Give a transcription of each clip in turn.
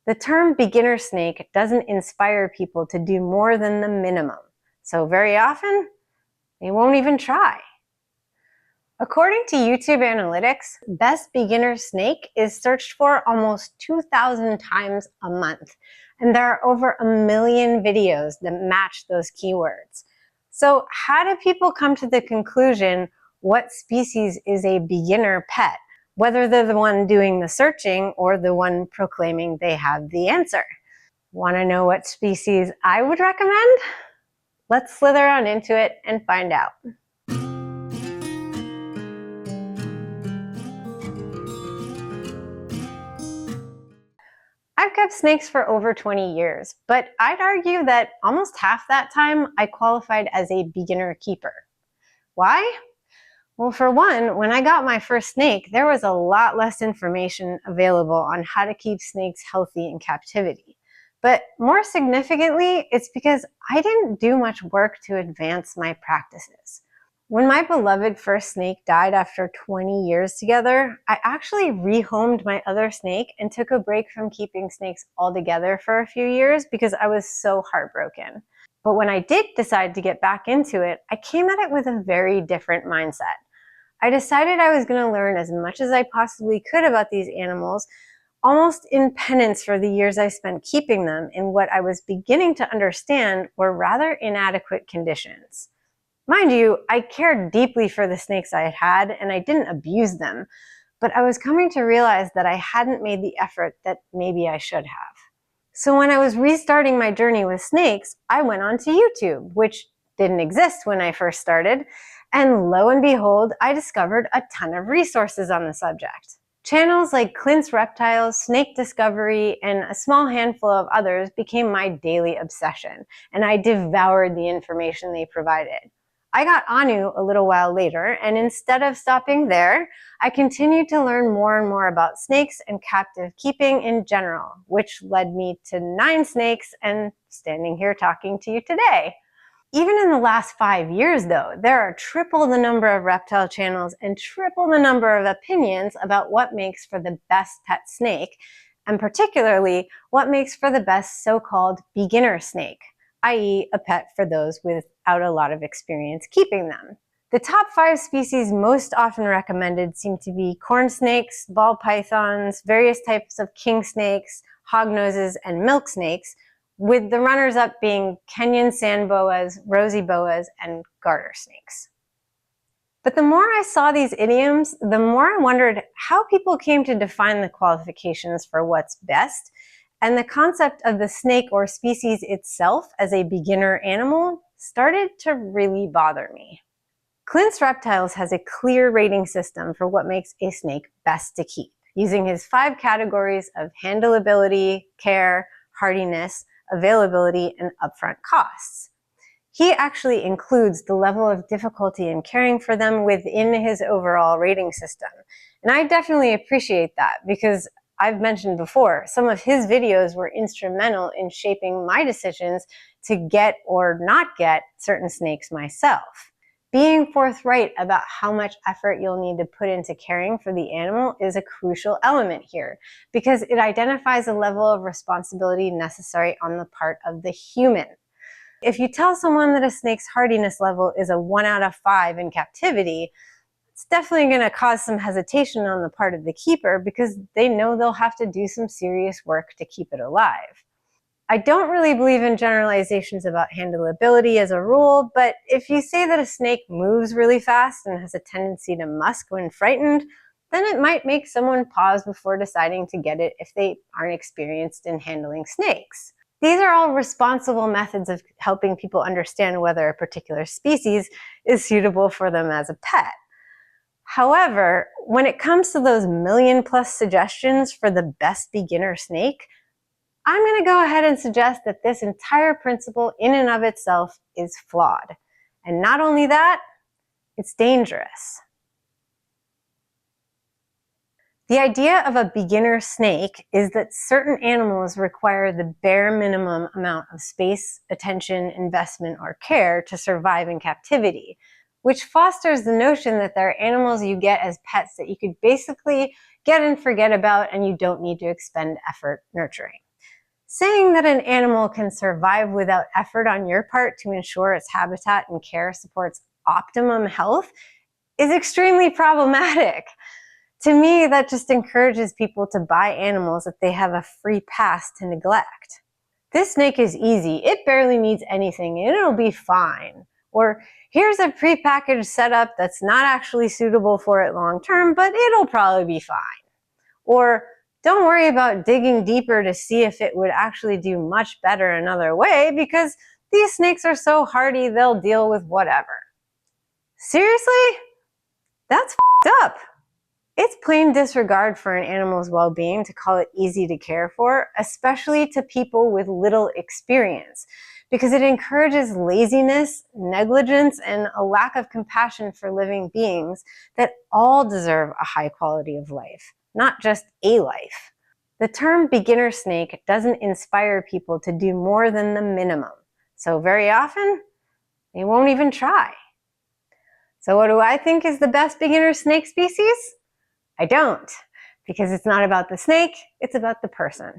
The term beginner snake doesn't inspire people to do more than the minimum, so very often, they won't even try. According to YouTube analytics, best beginner snake is searched for almost 2,000 times a month, and there are over 1 million videos that match those keywords. So how do people come to the conclusion what species is a beginner pet, whether they're the one doing the searching or the one proclaiming they have the answer? Want to know what species I would recommend? Let's slither on into it and find out. I've kept snakes for over 20 years, but I'd argue that almost half that time I qualified as a beginner keeper. Why? Well, for one, when I got my first snake, there was a lot less information available on how to keep snakes healthy in captivity. But more significantly, it's because I didn't do much work to advance my practices. When my beloved first snake died after 20 years together, I actually rehomed my other snake and took a break from keeping snakes altogether for a few years because I was so heartbroken. But when I did decide to get back into it, I came at it with a very different mindset. I decided I was going to learn as much as I possibly could about these animals, almost in penance for the years I spent keeping them in what I was beginning to understand were rather inadequate conditions. Mind you, I cared deeply for the snakes I had and I didn't abuse them, but I was coming to realize that I hadn't made the effort that maybe I should have. So when I was restarting my journey with snakes, I went onto YouTube, which didn't exist when I first started, and lo and behold, I discovered a ton of resources on the subject. Channels like Clint's Reptiles, Snake Discovery, and a small handful of others became my daily obsession, and I devoured the information they provided. I got Anu a little while later, and instead of stopping there, I continued to learn more and more about snakes and captive keeping in general, which led me to 9 snakes and standing here talking to you today. Even in the last 5 years, though, there are triple the number of reptile channels and triple the number of opinions about what makes for the best pet snake, and particularly what makes for the best so-called beginner snake, i.e. a pet for those without a lot of experience keeping them. The top 5 species most often recommended seem to be corn snakes, ball pythons, various types of king snakes, hognoses, and milk snakes, with the runners-up being Kenyan sand boas, rosy boas, and garter snakes. But the more I saw these idioms, the more I wondered how people came to define the qualifications for what's best, and the concept of the snake or species itself as a beginner animal started to really bother me. Clint's Reptiles has a clear rating system for what makes a snake best to keep, using his 5 categories of handleability, care, hardiness, availability, and upfront costs. He actually includes the level of difficulty in caring for them within his overall rating system. And I definitely appreciate that because I've mentioned before, some of his videos were instrumental in shaping my decisions to get or not get certain snakes myself. Being forthright about how much effort you'll need to put into caring for the animal is a crucial element here because it identifies a level of responsibility necessary on the part of the human. If you tell someone that a snake's hardiness level is a 1 out of 5 in captivity, it's definitely going to cause some hesitation on the part of the keeper because they know they'll have to do some serious work to keep it alive. I don't really believe in generalizations about handleability as a rule, but if you say that a snake moves really fast and has a tendency to musk when frightened, then it might make someone pause before deciding to get it if they aren't experienced in handling snakes. These are all responsible methods of helping people understand whether a particular species is suitable for them as a pet. However, when it comes to those 1 million+ suggestions for the best beginner snake, I'm going to go ahead and suggest that this entire principle in and of itself is flawed. And not only that, it's dangerous. The idea of a beginner snake is that certain animals require the bare minimum amount of space, attention, investment, or care to survive in captivity, which fosters the notion that there are animals you get as pets that you could basically get and forget about and you don't need to expend effort nurturing. Saying that an animal can survive without effort on your part to ensure its habitat and care supports optimum health is extremely problematic. To me, that just encourages people to buy animals if they have a free pass to neglect. This snake is easy, it barely needs anything and it'll be fine. Or here's a prepackaged setup that's not actually suitable for it long term, but it'll probably be fine. Or don't worry about digging deeper to see if it would actually do much better another way because these snakes are so hardy they'll deal with whatever. Seriously? That's f***ed up. It's plain disregard for an animal's well-being to call it easy to care for, especially to people with little experience, because it encourages laziness, negligence, and a lack of compassion for living beings that all deserve a high quality of life, not just a life. The term beginner snake doesn't inspire people to do more than the minimum, so very often, they won't even try. So what do I think is the best beginner snake species? I don't, because it's not about the snake, it's about the person.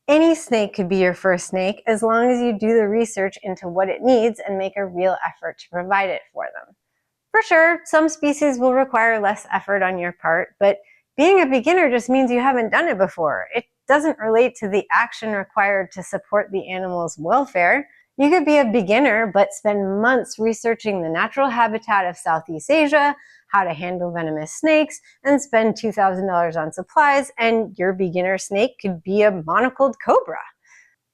Any snake could be your first snake as long as you do the research into what it needs and make a real effort to provide it for them. For sure, some species will require less effort on your part, but being a beginner just means you haven't done it before. It doesn't relate to the action required to support the animal's welfare. You could be a beginner but spend months researching the natural habitat of Southeast Asia, how to handle venomous snakes, and spend $2,000 on supplies, and your beginner snake could be a monocled cobra.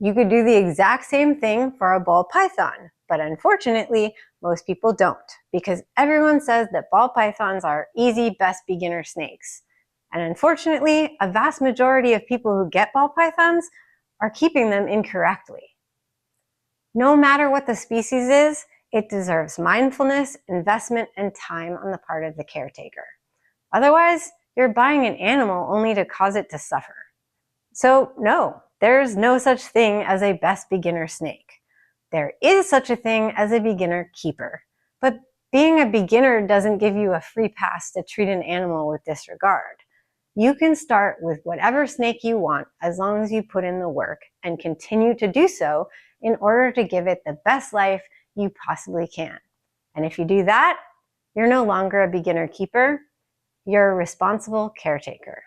You could do the exact same thing for a ball python, but unfortunately, most people don't, because everyone says that ball pythons are easy, best beginner snakes. And unfortunately, a vast majority of people who get ball pythons are keeping them incorrectly. No matter what the species is, it deserves mindfulness, investment, and time on the part of the caretaker. Otherwise, you're buying an animal only to cause it to suffer. So no, there's no such thing as a best beginner snake. There is such a thing as a beginner keeper. But being a beginner doesn't give you a free pass to treat an animal with disregard. You can start with whatever snake you want as long as you put in the work and continue to do so in order to give it the best life you possibly can. And if you do that, you're no longer a beginner keeper, you're a responsible caretaker.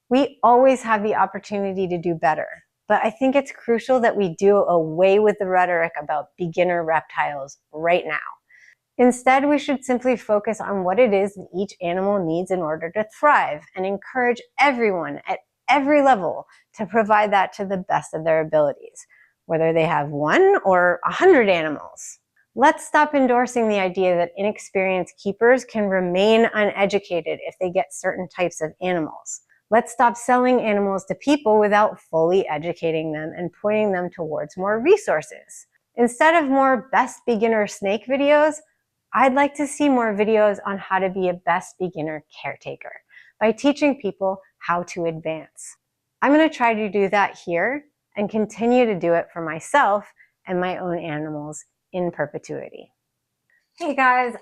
We always have the opportunity to do better, but I think it's crucial that we do away with the rhetoric about beginner reptiles right now. Instead, we should simply focus on what it is that each animal needs in order to thrive and encourage everyone at every level to provide that to the best of their abilities, whether they have 1 or 100 animals. Let's stop endorsing the idea that inexperienced keepers can remain uneducated if they get certain types of animals. Let's stop selling animals to people without fully educating them and pointing them towards more resources. Instead of more best beginner snake videos, I'd like to see more videos on how to be a best beginner caretaker by teaching people how to advance. I'm going to try to do that here and continue to do it for myself and my own animals in perpetuity. Hey guys,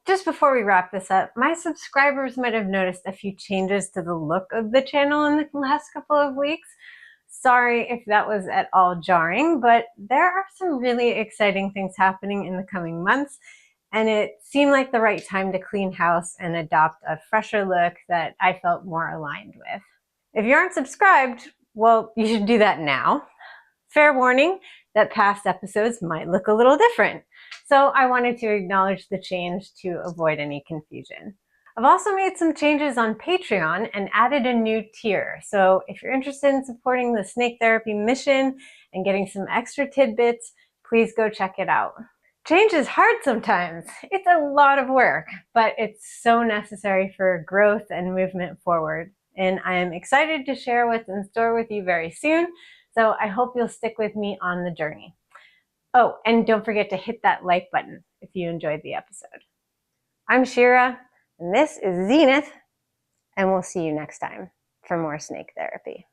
just before we wrap this up, my subscribers might have noticed a few changes to the look of the channel in the last couple of weeks. Sorry if that was at all jarring, but there are some really exciting things happening in the coming months, and it seemed like the right time to clean house and adopt a fresher look that I felt more aligned with. If you aren't subscribed, well, you should do that now. Fair warning that past episodes might look a little different, so I wanted to acknowledge the change to avoid any confusion. I've also made some changes on Patreon and added a new tier, so if you're interested in supporting the snake therapy mission and getting some extra tidbits, please go check it out. Change is hard sometimes. It's a lot of work, but it's so necessary for growth and movement forward. And I am excited to share what's in store with you very soon, so I hope you'll stick with me on the journey. Oh, and don't forget to hit that like button if you enjoyed the episode. I'm Shira, and this is Zenith, and we'll see you next time for more snake therapy.